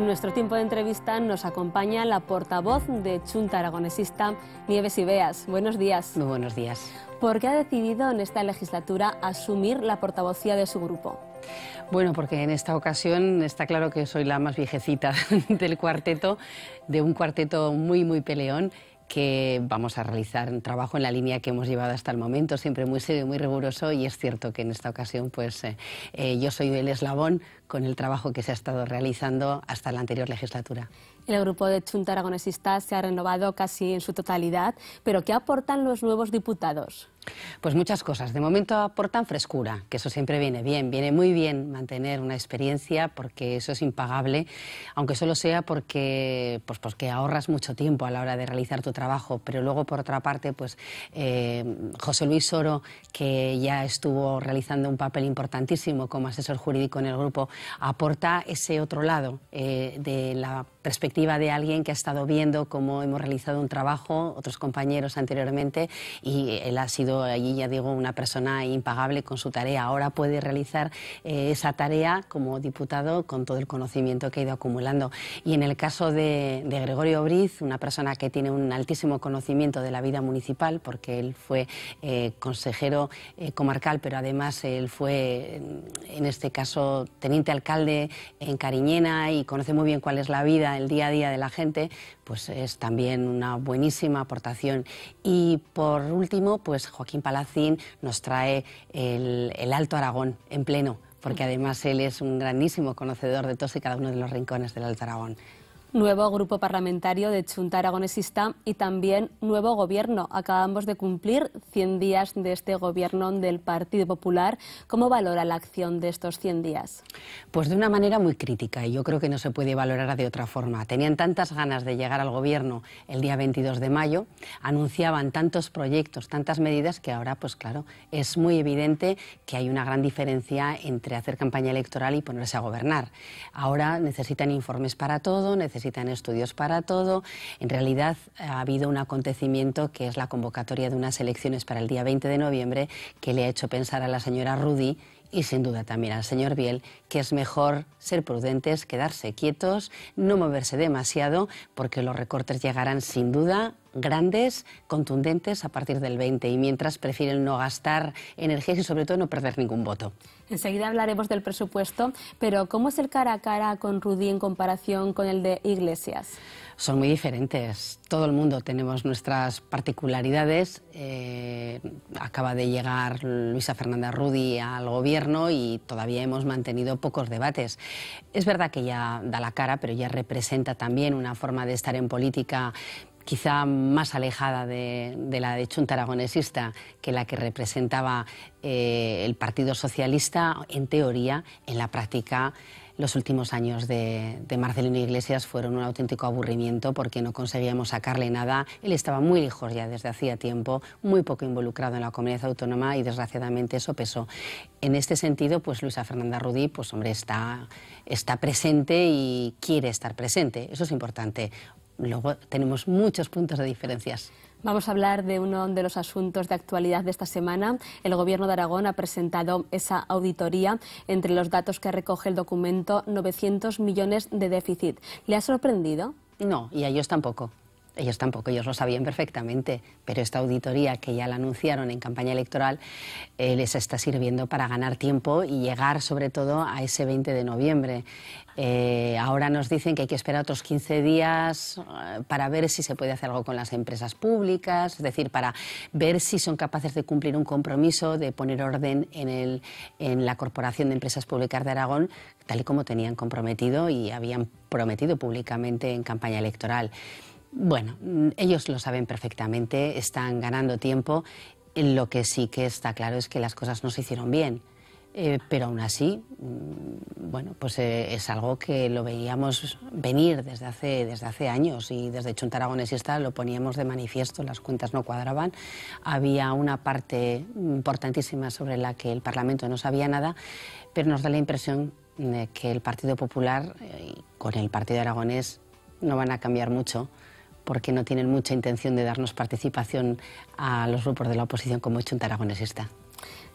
En nuestro tiempo de entrevista nos acompaña la portavoz de Chunta Aragonesista, Nieves Ibeas. Buenos días. Muy buenos días. ¿Por qué ha decidido en esta legislatura asumir la portavocía de su grupo? Bueno, porque en esta ocasión está claro que soy la más viejecita del cuarteto, de un cuarteto muy peleón, que vamos a realizar un trabajo en la línea que hemos llevado hasta el momento, siempre muy serio, muy riguroso, y es cierto que en esta ocasión pues yo soy el eslabón con el trabajo que se ha estado realizando hasta la anterior legislatura. El grupo de Chunta Aragonesista se ha renovado casi en su totalidad, pero ¿qué aportan los nuevos diputados? Pues muchas cosas. De momento aportan frescura, que eso siempre viene bien. Viene muy bien mantener una experiencia porque eso es impagable, aunque solo sea porque ahorras mucho tiempo a la hora de realizar tu trabajo. Pero luego, por otra parte, pues José Luis Soro, que ya estuvo realizando un papel importantísimo como asesor jurídico en el grupo, aporta ese otro lado de la perspectiva de alguien que ha estado viendo cómo hemos realizado un trabajo, otros compañeros anteriormente, y él ha sido allí, ya digo, una persona impagable con su tarea. Ahora puede realizar esa tarea como diputado con todo el conocimiento que ha ido acumulando. Y en el caso de Gregorio Briz, una persona que tiene un altísimo conocimiento de la vida municipal, porque él fue consejero comarcal, pero además él fue, en este caso, teniente alcalde en Cariñena y conoce muy bien cuál es la vida, el día a día de la gente, pues es también una buenísima aportación. Y por último, pues Joaquín Palacín nos trae el Alto Aragón en pleno, porque además él es un grandísimo conocedor de todos y cada uno de los rincones del Alto Aragón. Nuevo grupo parlamentario de Chunta Aragonesista y también nuevo gobierno. Acabamos de cumplir 100 días de este gobierno del Partido Popular. ¿Cómo valora la acción de estos 100 días? Pues de una manera muy crítica, y yo creo que no se puede valorar de otra forma. Tenían tantas ganas de llegar al gobierno el día 22 de mayo, anunciaban tantos proyectos, tantas medidas, que ahora, pues claro, es muy evidente que hay una gran diferencia entre hacer campaña electoral y ponerse a gobernar. Ahora necesitan informes para todo, necesitan estudios para todo. En realidad ha habido un acontecimiento que es la convocatoria de unas elecciones para el día 20 de noviembre que le ha hecho pensar a la señora Rudi y sin duda también al señor Biel que es mejor ser prudentes, quedarse quietos, no moverse demasiado, porque los recortes llegarán sin duda grandes, contundentes a partir del 20, y mientras prefieren no gastar energías y sobre todo no perder ningún voto. Enseguida hablaremos del presupuesto, pero ¿cómo es el cara a cara con Rudi en comparación con el de Iglesias? Son muy diferentes. Todo el mundo tenemos nuestras particularidades. Acaba de llegar Luisa Fernanda Rudi al gobierno y todavía hemos mantenido pocos debates. Es verdad que ella da la cara, pero ella representa también una forma de estar en política quizá más alejada de la de Chunta Aragonesista que la que representaba el Partido Socialista, en teoría. En la práctica, los últimos años de Marcelino Iglesias fueron un auténtico aburrimiento porque no conseguíamos sacarle nada. Él estaba muy lejos ya desde hacía tiempo, muy poco involucrado en la comunidad autónoma y desgraciadamente eso pesó. En este sentido, pues Luisa Fernanda Rudi, pues hombre, está presente y quiere estar presente. Eso es importante. Luego tenemos muchos puntos de diferencias. Vamos a hablar de uno de los asuntos de actualidad de esta semana. El Gobierno de Aragón ha presentado esa auditoría. Entre los datos que recoge el documento, 900 millones de déficit. ¿Le ha sorprendido? No, y a ellos tampoco. Ellos tampoco, ellos lo sabían perfectamente, pero esta auditoría que ya la anunciaron en campaña electoral les está sirviendo para ganar tiempo y llegar sobre todo a ese 20 de noviembre. Ahora nos dicen que hay que esperar otros 15 días para ver si se puede hacer algo con las empresas públicas, es decir, para ver si son capaces de cumplir un compromiso de poner orden en la Corporación de Empresas Públicas de Aragón, tal y como tenían comprometido y habían prometido públicamente en campaña electoral. Bueno, ellos lo saben perfectamente, están ganando tiempo. Lo que sí que está claro es que las cosas no se hicieron bien. Pero aún así, bueno, pues es algo que lo veíamos venir desde hace años, y desde Chunta Aragonesista lo poníamos de manifiesto. Las cuentas no cuadraban, había una parte importantísima sobre la que el Parlamento no sabía nada, pero nos da la impresión de que el Partido Popular con el Partido Aragonés no van a cambiar mucho, porque no tienen mucha intención de darnos participación a los grupos de la oposición como Chunta Aragonesista.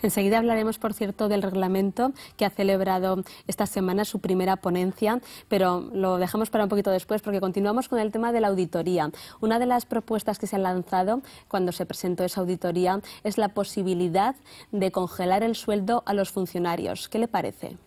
Enseguida hablaremos, por cierto, del reglamento que ha celebrado esta semana su primera ponencia, pero lo dejamos para un poquito después porque continuamos con el tema de la auditoría. Una de las propuestas que se han lanzado cuando se presentó esa auditoría es la posibilidad de congelar el sueldo a los funcionarios. ¿Qué le parece?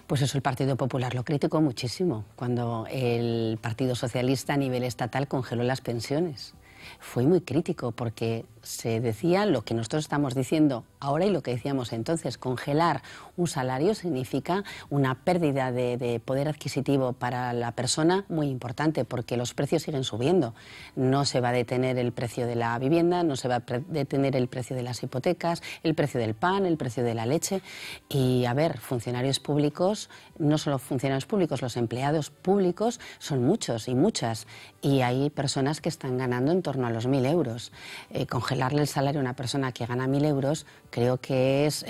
Pues eso el Partido Popular lo criticó muchísimo cuando el Partido Socialista a nivel estatal congeló las pensiones. Fue muy crítico porque se decía lo que nosotros estamos diciendo ahora y lo que decíamos entonces. Congelar un salario significa una pérdida de poder adquisitivo para la persona muy importante porque los precios siguen subiendo. No se va a detener el precio de la vivienda, no se va a detener el precio de las hipotecas, el precio del pan, el precio de la leche. Y a ver, funcionarios públicos, no solo funcionarios públicos, los empleados públicos son muchos y muchas. Y hay personas que están ganando en torno a los 1.000 euros. Congelarle el salario a una persona que gana 1.000 euros creo que es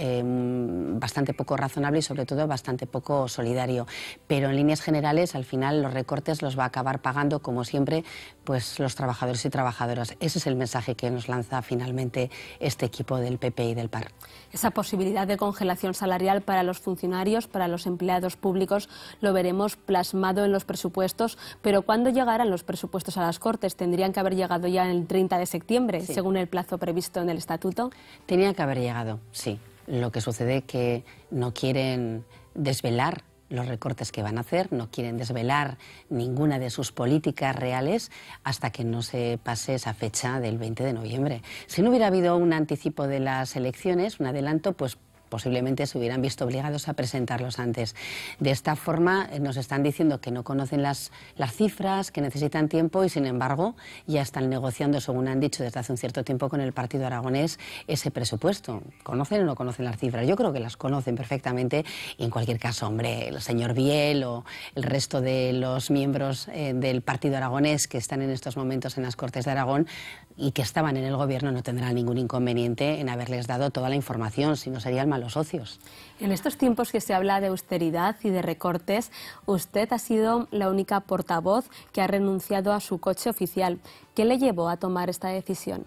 bastante poco razonable y sobre todo bastante poco solidario. Pero en líneas generales, al final, los recortes los va a acabar pagando, como siempre, pues los trabajadores y trabajadoras. Ese es el mensaje que nos lanza finalmente este equipo del PP y del PAR. Esa posibilidad de congelación salarial para los funcionarios, para los empleados públicos, lo veremos plasmado en los presupuestos, pero ¿cuándo llegarán los presupuestos a las Cortes? ¿Tendrían que haber llegado ya el 30 de septiembre, sí, según el plazo previsto en el Estatuto? Tenía que haber llegado, sí. Lo que sucede es que no quieren desvelar los recortes que van a hacer, no quieren desvelar ninguna de sus políticas reales hasta que no se pase esa fecha del 20 de noviembre. Si no hubiera habido un anticipo de las elecciones, un adelanto, pues posiblemente se hubieran visto obligados a presentarlos antes. De esta forma nos están diciendo que no conocen las cifras, que necesitan tiempo y sin embargo ya están negociando, según han dicho desde hace un cierto tiempo, con el Partido Aragonés ese presupuesto. ¿Conocen o no conocen las cifras? Yo creo que las conocen perfectamente y en cualquier caso, hombre, el señor Biel o el resto de los miembros del Partido Aragonés que están en estos momentos en las Cortes de Aragón y que estaban en el gobierno no tendrán ningún inconveniente en haberles dado toda la información, si no serían malos socios. En estos tiempos que se habla de austeridad y de recortes, usted ha sido la única portavoz que ha renunciado a su coche oficial. ¿Qué le llevó a tomar esta decisión?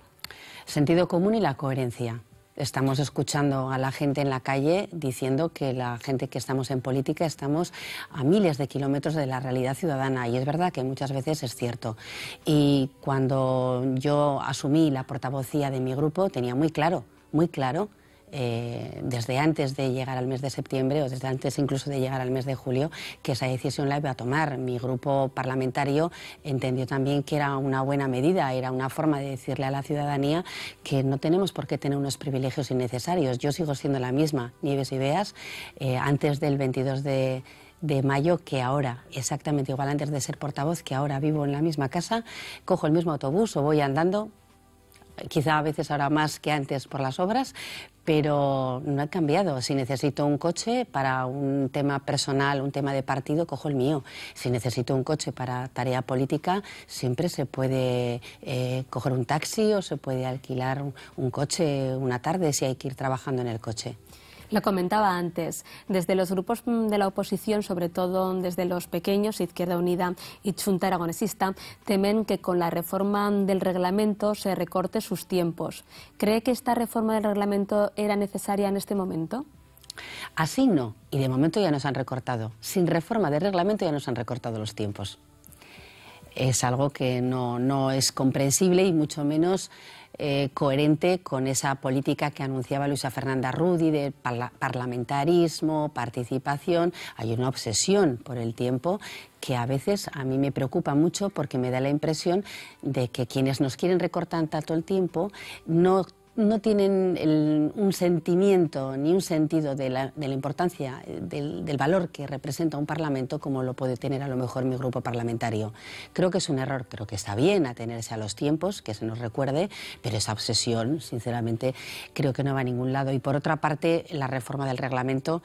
Sentido común y la coherencia. Estamos escuchando a la gente en la calle diciendo que la gente que estamos en política estamos a miles de kilómetros de la realidad ciudadana y es verdad que muchas veces es cierto. Y cuando yo asumí la portavocía de mi grupo tenía muy claro, desde antes de llegar al mes de septiembre o desde antes incluso de llegar al mes de julio, que esa decisión la iba a tomar. Mi grupo parlamentario entendió también que era una buena medida, era una forma de decirle a la ciudadanía que no tenemos por qué tener unos privilegios innecesarios. Yo sigo siendo la misma, Nieves y Beas, antes del 22 de mayo que ahora, exactamente igual antes de ser portavoz, que ahora vivo en la misma casa, cojo el mismo autobús o voy andando, quizá a veces ahora más que antes por las obras, pero no ha cambiado. Si necesito un coche para un tema personal, un tema de partido, cojo el mío. Si necesito un coche para tarea política, siempre se puede coger un taxi o se puede alquilar un coche una tarde si hay que ir trabajando en el coche. Lo comentaba antes, desde los grupos de la oposición, sobre todo desde los pequeños, Izquierda Unida y Chunta Aragonesista, temen que con la reforma del reglamento se recorte sus tiempos. ¿Cree que esta reforma del reglamento era necesaria en este momento? Así no, y de momento ya nos han recortado. Sin reforma del reglamento ya nos han recortado los tiempos. Es algo que no es comprensible y mucho menos coherente con esa política que anunciaba Luisa Fernanda Rudi de parlamentarismo, participación. Hay una obsesión por el tiempo que a veces a mí me preocupa mucho porque me da la impresión de que quienes nos quieren recortar tanto el tiempo no tienen un sentimiento ni un sentido de la importancia, del valor que representa un Parlamento como lo puede tener a lo mejor mi grupo parlamentario. Creo que es un error, creo que está bien atenerse a los tiempos, que se nos recuerde, pero esa obsesión, sinceramente, creo que no va a ningún lado. Y por otra parte, la reforma del reglamento,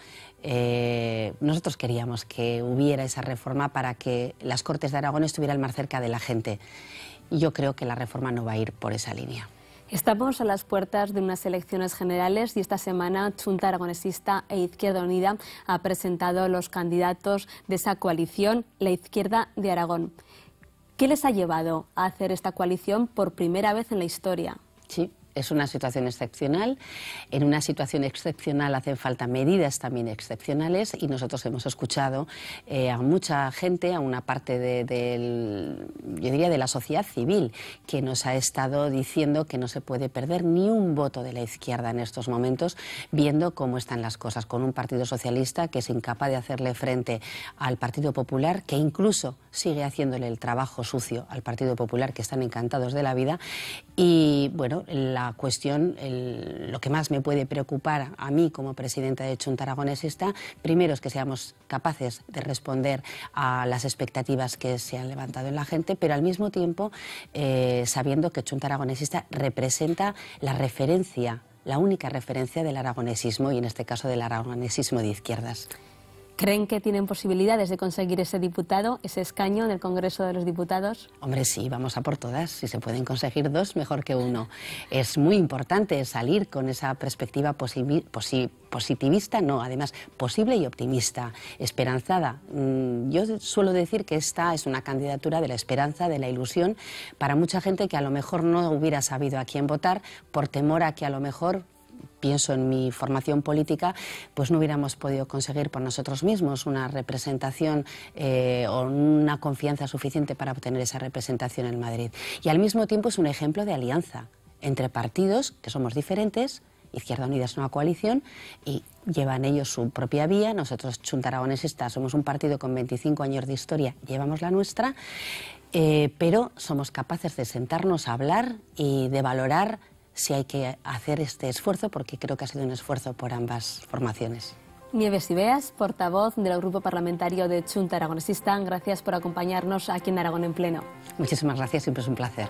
nosotros queríamos que hubiera esa reforma para que las Cortes de Aragón estuvieran más cerca de la gente. Y yo creo que la reforma no va a ir por esa línea. Estamos a las puertas de unas elecciones generales y esta semana Chunta Aragonesista e Izquierda Unida ha presentado los candidatos de esa coalición, la Izquierda de Aragón. ¿Qué les ha llevado a hacer esta coalición por primera vez en la historia? Sí, Es una situación excepcional. En una situación excepcional hacen falta medidas también excepcionales y nosotros hemos escuchado a mucha gente, a una parte yo diría de la sociedad civil, que nos ha estado diciendo que no se puede perder ni un voto de la izquierda en estos momentos, viendo cómo están las cosas, con un Partido Socialista que es incapaz de hacerle frente al Partido Popular, que incluso sigue haciéndole el trabajo sucio al Partido Popular, que están encantados de la vida. Y bueno, la cuestión, lo que más me puede preocupar a mí como presidenta de Chunta Aragonesista, primero es que seamos capaces de responder a las expectativas que se han levantado en la gente, pero al mismo tiempo sabiendo que Chunta Aragonesista representa la referencia, la única referencia del aragonesismo y en este caso del aragonesismo de izquierdas. ¿Creen que tienen posibilidades de conseguir ese diputado, ese escaño en el Congreso de los Diputados? Hombre, sí, vamos a por todas. Si se pueden conseguir dos, mejor que uno. Es muy importante salir con esa perspectiva positivista, no, además posible y optimista, esperanzada. Yo suelo decir que esta es una candidatura de la esperanza, de la ilusión, para mucha gente que a lo mejor no hubiera sabido a quién votar por temor a que a lo mejor, pienso en mi formación política, pues no hubiéramos podido conseguir por nosotros mismos una representación o una confianza suficiente para obtener esa representación en Madrid. Y al mismo tiempo es un ejemplo de alianza entre partidos que somos diferentes. Izquierda Unida es una coalición y llevan ellos su propia vía. Nosotros, Chunta Aragonesista, somos un partido con 25 años de historia, llevamos la nuestra, pero somos capaces de sentarnos a hablar y de valorar si hay que hacer este esfuerzo, porque creo que ha sido un esfuerzo por ambas formaciones. Nieves Ibeas, portavoz del Grupo Parlamentario de Chunta Aragonesista, gracias por acompañarnos aquí en Aragón en Pleno. Muchísimas gracias, siempre es un placer.